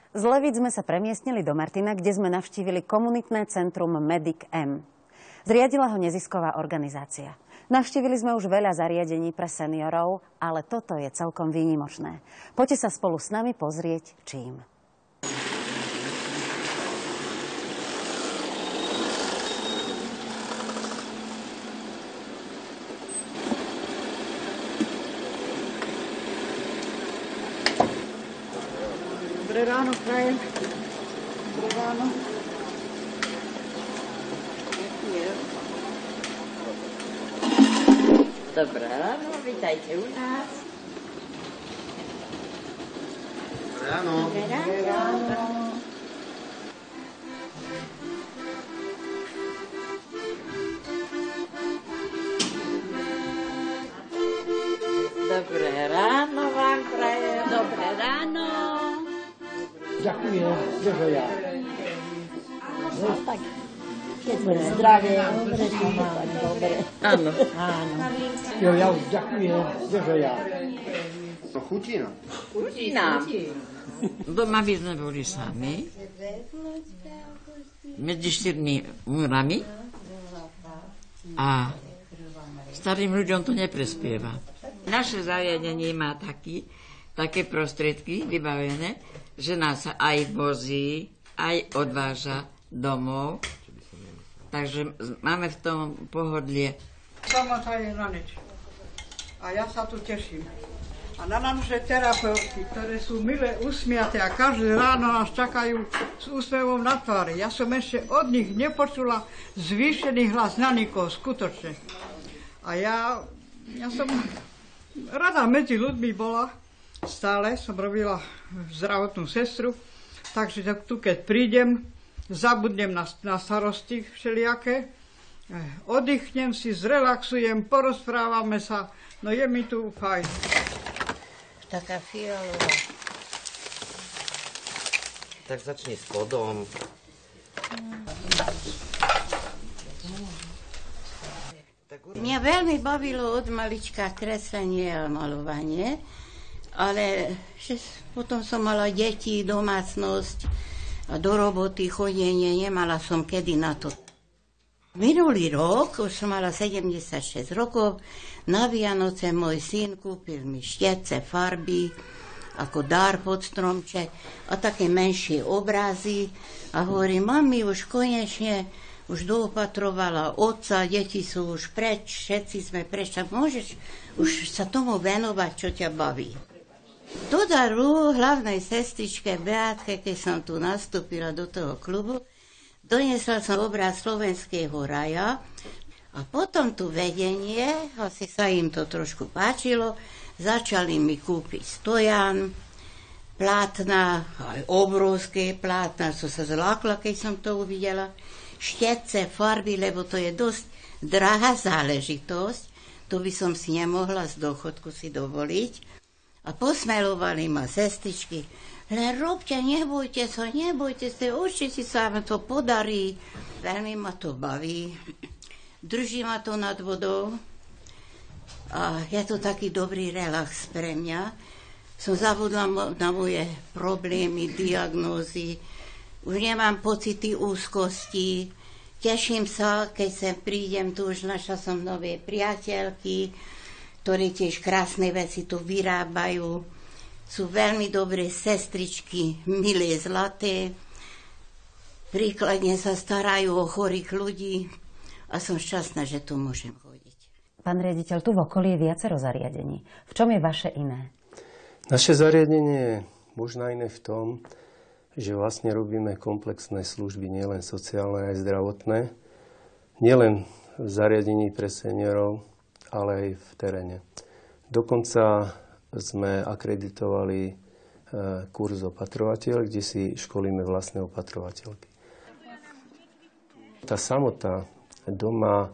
Z Levíc sme sa premiestnili do Martina, kde sme navštívili komunitné centrum Medic M. Zriadila ho nezisková organizácia. Navštívili sme už veľa zariadení pre seniorov, ale toto je celkom výnimočné. Poďte sa spolu s nami pozrieť, čím. Dobré ráno, prajem. Dobré ráno. Dobré ráno, vítajte u nás. Dobré ráno. Dobré ráno. Dobré ráno vám prajem. Dobré ráno. Ďakujem, kdeže ja. No tak, keď sme zdravie, dobre, dobre. Áno. Áno. Jo, ja už ďakujem, kdeže ja. No chutí nám. Chutí nám. Doma by sme boli sami. Medzi 4 múrami. A starým ľuďom to neprespieva. Naše zariadenie má také prostriedky vybavené, že nás aj vozí, aj odváža domov. Takže máme v tom pohodlie. Samota je na nič. A ja sa tu teším. A na naše terapeutky, ktoré sú milé, usmiaté a každé ráno nás čakajú s úsmevom na tvári. Ja som ešte od nich nepočula zvýšený hlas na nikoho, skutočne. A ja som rada medzi ľuďmi bola. Stále som robila zdravotnú sestru, takže tu keď prídem, zabudnem na starosti všelijaké, oddychnem si, zrelaxujem, porozprávame sa, no je mi tu fajn. Taká fialová. Tak začni s spodom. Mňa veľmi bavilo od malička kreslenie a malovanie, ale potom som mala deti, domácnosť a do roboty chodenie, nemala som kedy na to. Minulý rok, už som mala 76 rokov, na Vianoce môj syn kúpil mi štiece, farby, ako dar pod stromček a také menšie obrazy a hovorí, mami, už konečne už doopatrovala otca, deti sú už preč, všetci sme preč, tak môžeš už sa tomu venovať, čo ťa baví. Do daru hlavnej sestričke Beátke, keď som tu nastúpila do toho klubu, doniesla som obraz Slovenského raja a potom tu vedenie, asi sa im to trošku páčilo, začali mi kúpiť stojan, plátna, aj obrovské plátna, som sa zlákla, keď som to uvidela, štiece, farby, lebo to je dosť drahá záležitosť, to by som si nemohla z dôchodku si dovoliť. A posmelovali ma sestričky, len robte, nebojte sa, určite sa vám to podarí. Veľmi ma to baví, drží ma to nad vodou a je to taký dobrý relax pre mňa. Som zabudla na moje problémy, diagnózy, už nemám pocity úzkosti, teším sa, keď sem prídem, tu už našla som nové priateľky, ktorí tiež krásne veci tu vyrábajú. Sú veľmi dobré sestričky, milé, zlaté. Príkladne sa starajú o chorých ľudí a som šťastná, že tu môžem chodiť. Pán riaditeľ, tu v okolí je viacero zariadení. V čom je vaše iné? Naše zariadenie je možno iné v tom, že vlastne robíme komplexné služby, nielen sociálne, aj zdravotné. Nielen v zariadení pre seniorov, ale aj v teréne. Dokonca sme akreditovali kurz opatrovateľ, kde si školíme vlastné opatrovateľky. Tá samota doma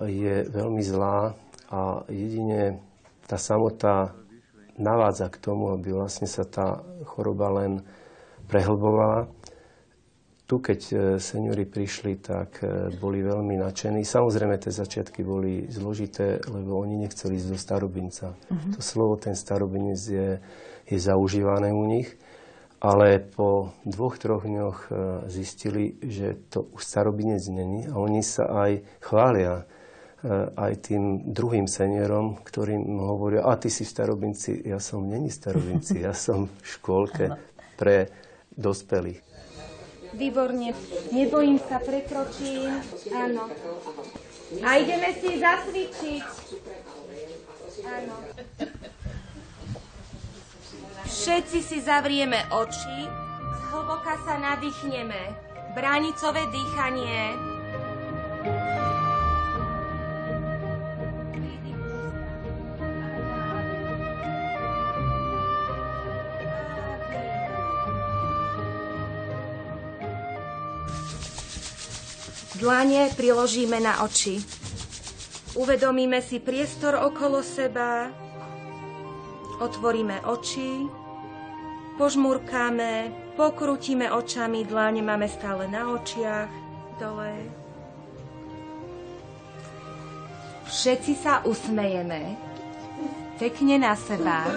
je veľmi zlá a jedine tá samota navádza k tomu, aby vlastne sa tá choroba len prehlbovala. Tu, keď seniori prišli, tak boli veľmi nadšení. Samozrejme, tie začiatky boli zložité, lebo oni nechceli ísť do starobinca. To slovo, ten starobinec je zaužívané u nich. ale po 2-3 dňoch zistili, že to už starobinec není a oni sa aj chvália aj tým druhým seniorom, ktorým hovoria, a ty si starobinci, ja som není starobinci, ja som v škôlke pre dospelých. Výborne, nebojím sa, prekročím, áno. A ideme si zacvičiť. Áno. Všetci si zavrieme oči, zhlboka sa nadýchneme. Bránicové dýchanie. Dlane priložíme na oči. Uvedomíme si priestor okolo seba. Otvoríme oči. Požmurkáme. Pokrútime očami. Dlane máme stále na očiach. Dole. Všetci sa usmejeme. Pekne na seba.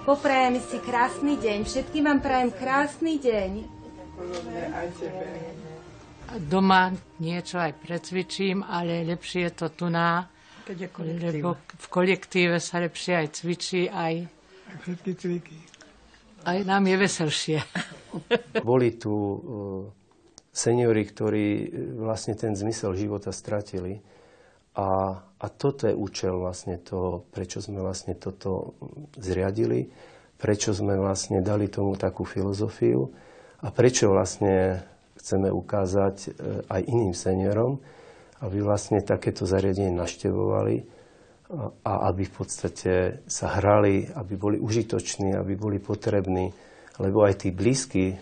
Poprajem si krásny deň. Všetkým vám prajem krásny deň. Doma niečo aj precvičím, ale lepšie je to tu lebo v kolektíve sa lepšie aj cvičí, aj všetky cviky. Aj nám je veselšie. Boli tu seniori, ktorí vlastne ten zmysel života stratili a toto je účel vlastne toho, prečo sme vlastne toto zriadili, prečo sme vlastne dali tomu takú filozofiu a prečo vlastne chceme ukázať aj iným seniorom, aby vlastne takéto zariadenie navštevovali a aby v podstate sa hrali, aby boli užitoční, aby boli potrební, lebo aj tí blízky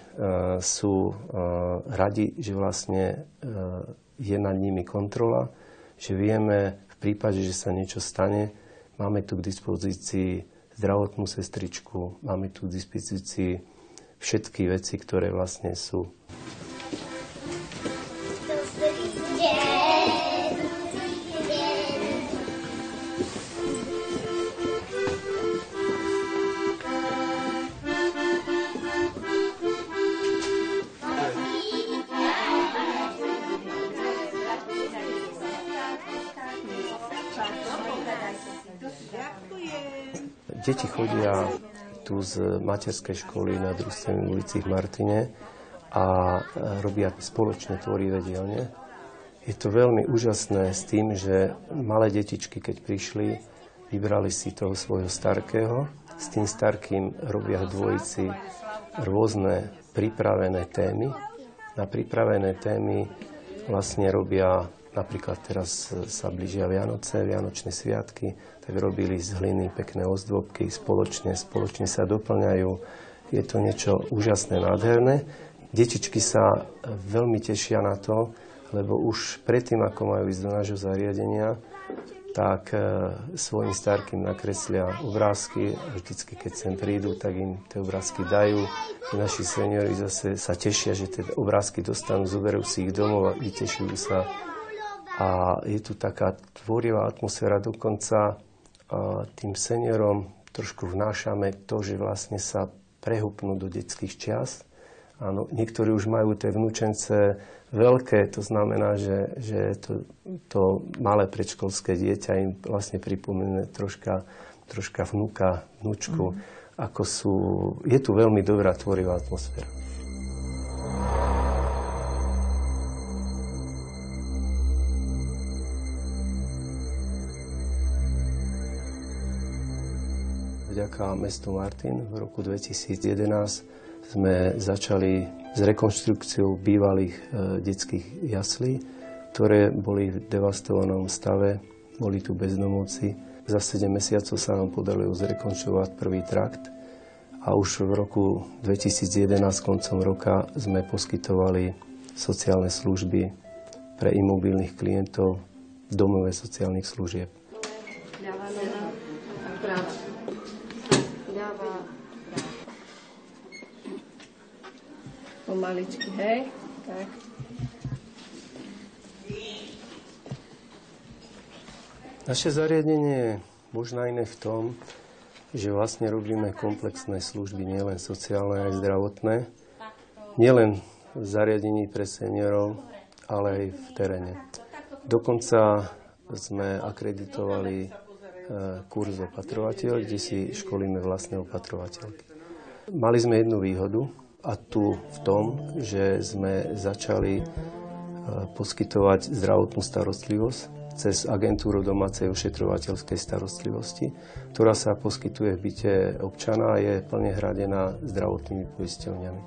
sú radi, že vlastne je nad nimi kontrola, že vieme v prípade, že sa niečo stane, máme tu k dispozícii zdravotnú sestričku, máme tu k dispozícii všetky veci, ktoré vlastne sú. Deti chodia tu z materskej školy na Družstevnej ulici v Martine a robia spoločne tvorivé dielne. Je to veľmi úžasné s tým, že malé detičky, keď prišli, vybrali si toho svojho starkého. S tým starkým robia v dvojici rôzne pripravené témy. Na pripravené témy vlastne robia, napríklad teraz sa blížia Vianoce, Vianočné sviatky, tak robili z hliny pekné ozdôbky spoločne sa doplňajú. Je to niečo úžasné, nádherné. Detičky sa veľmi tešia na to, lebo už predtým, ako majú ísť do nášho zariadenia, tak svojim starkým nakreslia obrázky. Vždycky, keď sem prídu, tak im tie obrázky dajú. Naši seniori zase sa tešia, že tie obrázky dostanú, zoberú si ich domov a vytešujú sa. A je tu taká tvorivá atmosféra, dokonca tým seniorom trošku vnášame to, že vlastne sa prehupnú do detských čias. Áno, niektorí už majú tie vnúčence veľké, to znamená, že to malé predškolské dieťa im vlastne pripomína troška vnúčku. Je tu veľmi dobrá tvorivá atmosféra. Vďaka mestu Martin v roku 2011 sme začali s rekonštrukciou bývalých detských jaslí, ktoré boli v devastovanom stave, boli tu bezdomovci. Za 7 mesiacov sa nám podarilo zrekonštruovať prvý trakt a už v roku 2011 koncom roka sme poskytovali sociálne služby pre imobilných klientov v domove sociálnych služieb. Pomaličky, hej? Tak. Naše zariadenie je možno iné v tom, že vlastne robíme komplexné služby, nielen sociálne, aj zdravotné. Nielen v zariadení pre seniorov, ale aj v teréne. Dokonca sme akreditovali kurz opatrovateľ, kde si školíme vlastné opatrovateľky. Mali sme jednu výhodu, a tu v tom, že sme začali poskytovať zdravotnú starostlivosť cez agentúru domácej ošetrovateľskej starostlivosti, ktorá sa poskytuje v byte občana a je plne hradená zdravotnými poisťovňami.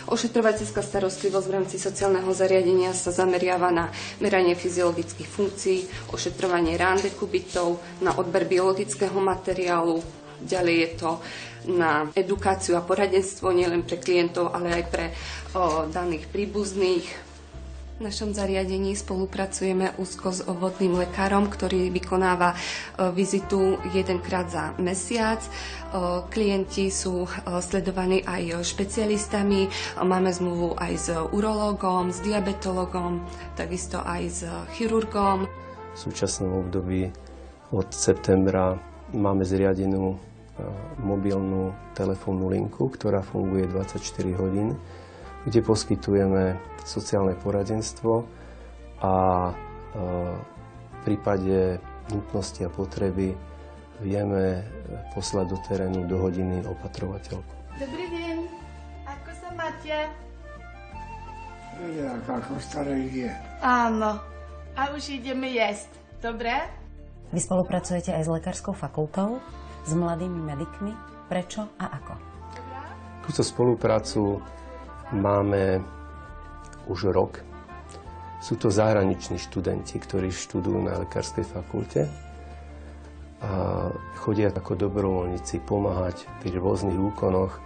Ošetrovateľská starostlivosť v rámci sociálneho zariadenia sa zameriava na meranie fyziologických funkcií, ošetrovanie rán dekubitov, na odber biologického materiálu. Ďalej je to na edukáciu a poradenstvo nielen pre klientov, ale aj pre daných príbuzných. V našom zariadení spolupracujeme úzko s obvodným lekárom, ktorý vykonáva vizitu jedenkrát za mesiac. Klienti sú sledovaní aj špecialistami. Máme zmluvu aj s urológom, s diabetologom, takisto aj s chirurgom. V súčasnom období od septembra máme zriadenú mobilnú telefónnu linku, ktorá funguje 24 hodín, kde poskytujeme sociálne poradenstvo a v prípade nutnosti a potreby vieme poslať do terénu do hodiny opatrovateľku. Dobrý deň, ako sa máte? Jak ako staré je. Áno, a už ideme jesť, dobre? Vy spolupracujete aj s lekárskou fakultou, s mladými medikmi. Prečo a ako? Túto spoluprácu máme už rok. Sú to zahraniční študenti, ktorí študujú na lekárskej fakulte a chodia ako dobrovoľníci pomáhať pri rôznych úkonoch,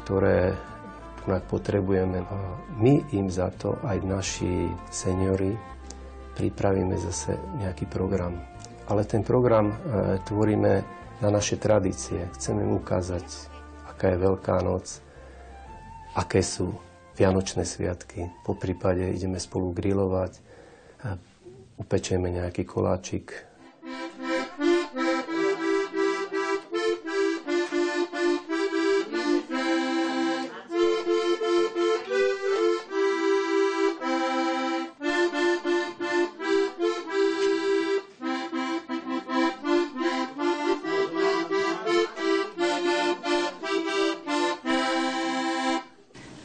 ktoré potrebujeme. A my im za to, aj naši seniori, pripravíme zase nejaký program. Ale ten program tvoríme na naše tradície. Chceme im ukázať, aká je Veľká noc, aké sú Vianočné sviatky. Po prípade ideme spolu grilovať, upečieme nejaký koláčik.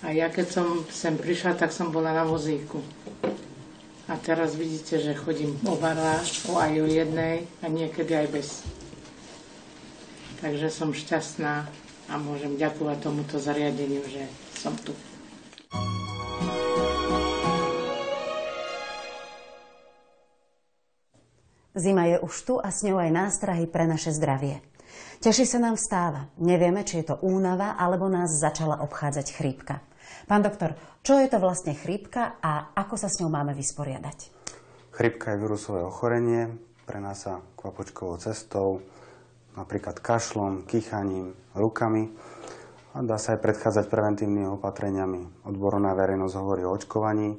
A ja keď som sem prišla, tak som bola na vozíku. A teraz vidíte, že chodím obarla, aj o jednej a niekedy aj bez. Takže som šťastná a môžem ďakovať tomuto zariadeniu, že som tu. Zima je už tu a s ňou aj nástrahy pre naše zdravie. Ťažšie sa nám stáva. Nevieme, či je to únava, alebo nás začala obchádzať chrípka. Pán doktor, čo je to vlastne chrípka a ako sa s ňou máme vysporiadať? Chrípka je vírusové ochorenie, prenáša kvapočkovou cestou, napríklad kašlom, kýchaním, rukami a dá sa aj predchádzať preventívnymi opatreniami. Odborná verejnosť hovorí o očkovaní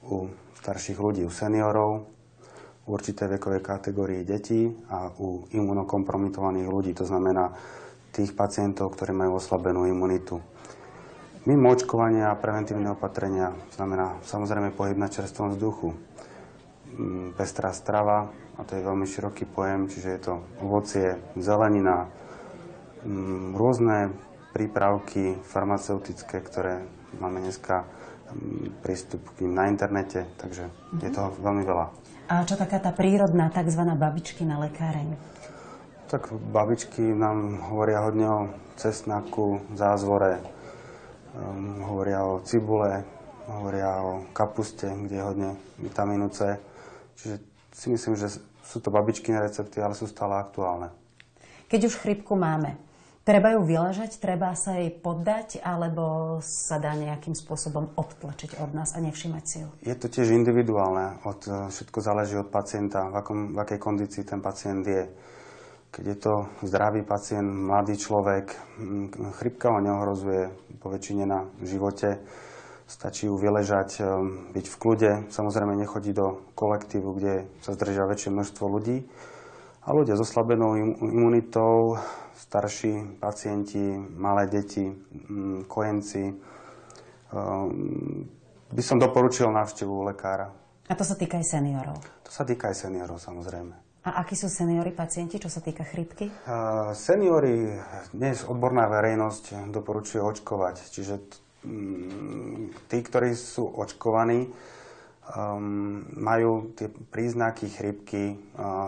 u starších ľudí, u seniorov, u určitej vekovej kategórii detí a u imunokompromitovaných ľudí, to znamená tých pacientov, ktorí majú oslabenú imunitu. Mimo očkovania a preventívne opatrenia znamená samozrejme pohyb na čerstvom vzduchu, pestrá strava, a to je veľmi široký pojem, čiže je to ovocie, zelenina, rôzne prípravky farmaceutické, ktoré máme dneska prístup k nim na internete, takže je toho veľmi veľa. A čo taká tá prírodná tzv. Babičkina lekáreň? Tak babičky nám hovoria hodne o cesnaku, zázvore, hovoria o cibule, hovoria o kapuste, kde je hodne vitamínu C. Čiže si myslím, že sú to babičkine recepty, ale sú stále aktuálne. Keď už chrípku máme, treba ju vyležať, treba sa jej poddať, alebo sa dá nejakým spôsobom odtlačiť od nás a nevšimať si ju? Je to tiež individuálne. Všetko záleží od pacienta, v akej kondícii ten pacient je. Keď je to zdravý pacient, mladý človek, chrípka ho neohrozuje po väčšine na živote. Stačí ju vyležať, byť v kľude. Samozrejme nechodí do kolektívu, kde sa zdržia väčšie množstvo ľudí. A ľudia s oslabenou imunitou, starší pacienti, malé deti, kojenci, by som doporučil návštevu lekára. A to sa týka aj seniorov? To sa týka aj seniorov, samozrejme. A akí sú seniori pacienti, čo sa týka chrípky? Seniori, dnes odborná verejnosť doporučuje očkovať. Čiže tí, ktorí sú očkovaní, majú tie príznaky chrípky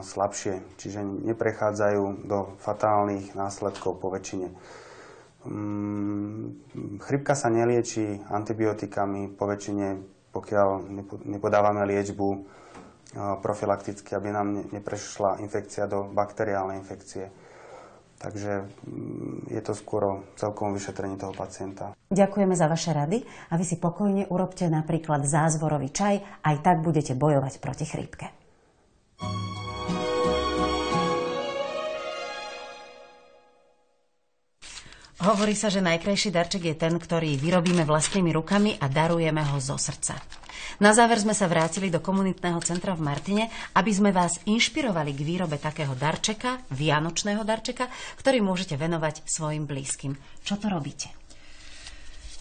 slabšie, čiže neprechádzajú do fatálnych následkov po väčšine. Chrípka sa nelieči antibiotikami po väčšine, pokiaľ nepodávame liečbu profilakticky, aby nám neprešla infekcia do bakteriálnej infekcie. Takže je to skôr celkovom vyšetrení toho pacienta. Ďakujeme za vaše rady a vy si pokojne urobte napríklad zázvorový čaj, aj tak budete bojovať proti chrípke. Hovorí sa, že najkrajší darček je ten, ktorý vyrobíme vlastnými rukami a darujeme ho zo srdca. Na záver sme sa vrátili do komunitného centra v Martine, aby sme vás inšpirovali k výrobe takého darčeka, vianočného darčeka, ktorý môžete venovať svojim blízkym. Čo to robíte?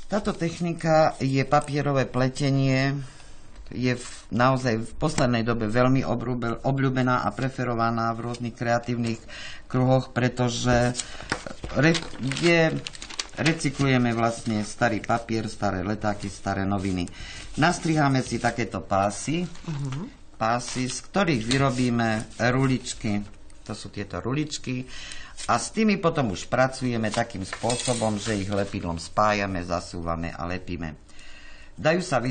Táto technika je papierové pletenie, je naozaj v poslednej dobe veľmi obľúbená a preferovaná v rôznych kreatívnych kruhoch, pretože recyklujeme vlastne starý papier, staré letáky, staré noviny. Nastriháme si takéto pásy, z ktorých vyrobíme ruličky. To sú tieto ruličky. A s tými potom už pracujeme takým spôsobom, že ich lepidlom spájame, zasúvame a lepíme. Dajú sa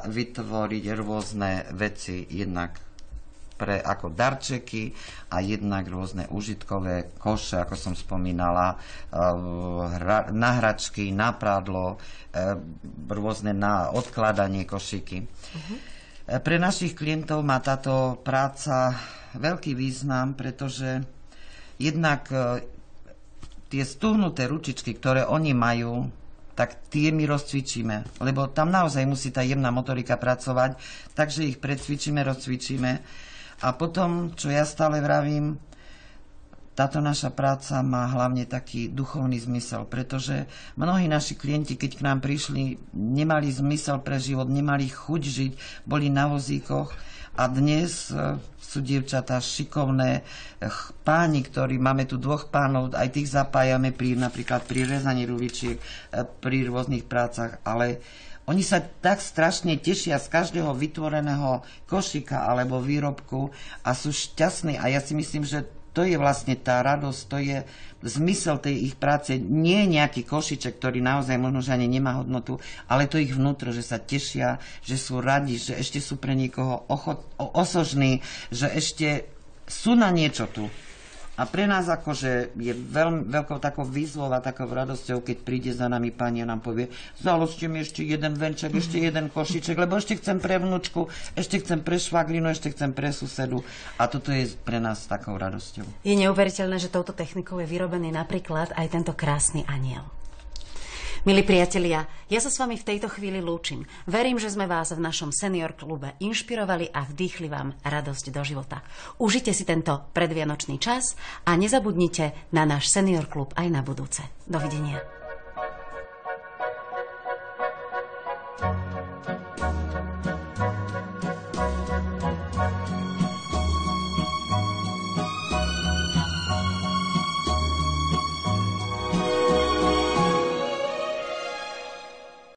vytvoriť rôzne veci, jednak ako darčeky a jednak rôzne užitkové koše, ako som spomínala, na hračky, na prádlo, rôzne na odkladanie košíky. Pre našich klientov má táto práca veľký význam, pretože jednak tie stuhnuté ručičky, ktoré oni majú, tak tie my rozcvičíme, lebo tam naozaj musí tá jemná motorika pracovať, takže ich precvičíme, rozcvičíme. A potom, čo ja stále vravím, táto naša práca má hlavne taký duchovný zmysel, pretože mnohí naši klienti, keď k nám prišli, nemali zmysel pre život, nemali chuť žiť, boli na vozíkoch a dnes sú dievčatá šikovné, páni, ktorí máme tu 2 pánov, aj tých zapájame napríklad pri rezaní ruličiek, pri rôznych prácach, ale oni sa tak strašne tešia z každého vytvoreného košíka alebo výrobku a sú šťastní a ja si myslím, že to je vlastne tá radosť, to je zmysel tej ich práce. Nie je nejaký košíček, ktorý naozaj možno, že ani nemá hodnotu, ale to ich vnútro, že sa tešia, že sú radi, že ešte sú pre niekoho osožní, že ešte sú na niečo tu. A pre nás akože je veľkou takou výzvou a takou radosťou, keď príde za nami pani a nám povie, založte mi ešte jeden venček, ešte jeden košíček, lebo ešte chcem pre vnúčku, ešte chcem pre švagrinu, ešte chcem pre susedu. A toto je pre nás takou radosťou. Je neuveriteľné, že touto technikou je vyrobený napríklad aj tento krásny aniel. Milí priatelia, ja sa s vami v tejto chvíli lúčim. Verím, že sme vás v našom senior klube inšpirovali a vdýchli vám radosť do života. Užite si tento predvianočný čas a nezabudnite na náš senior klub aj na budúce. Dovidenia.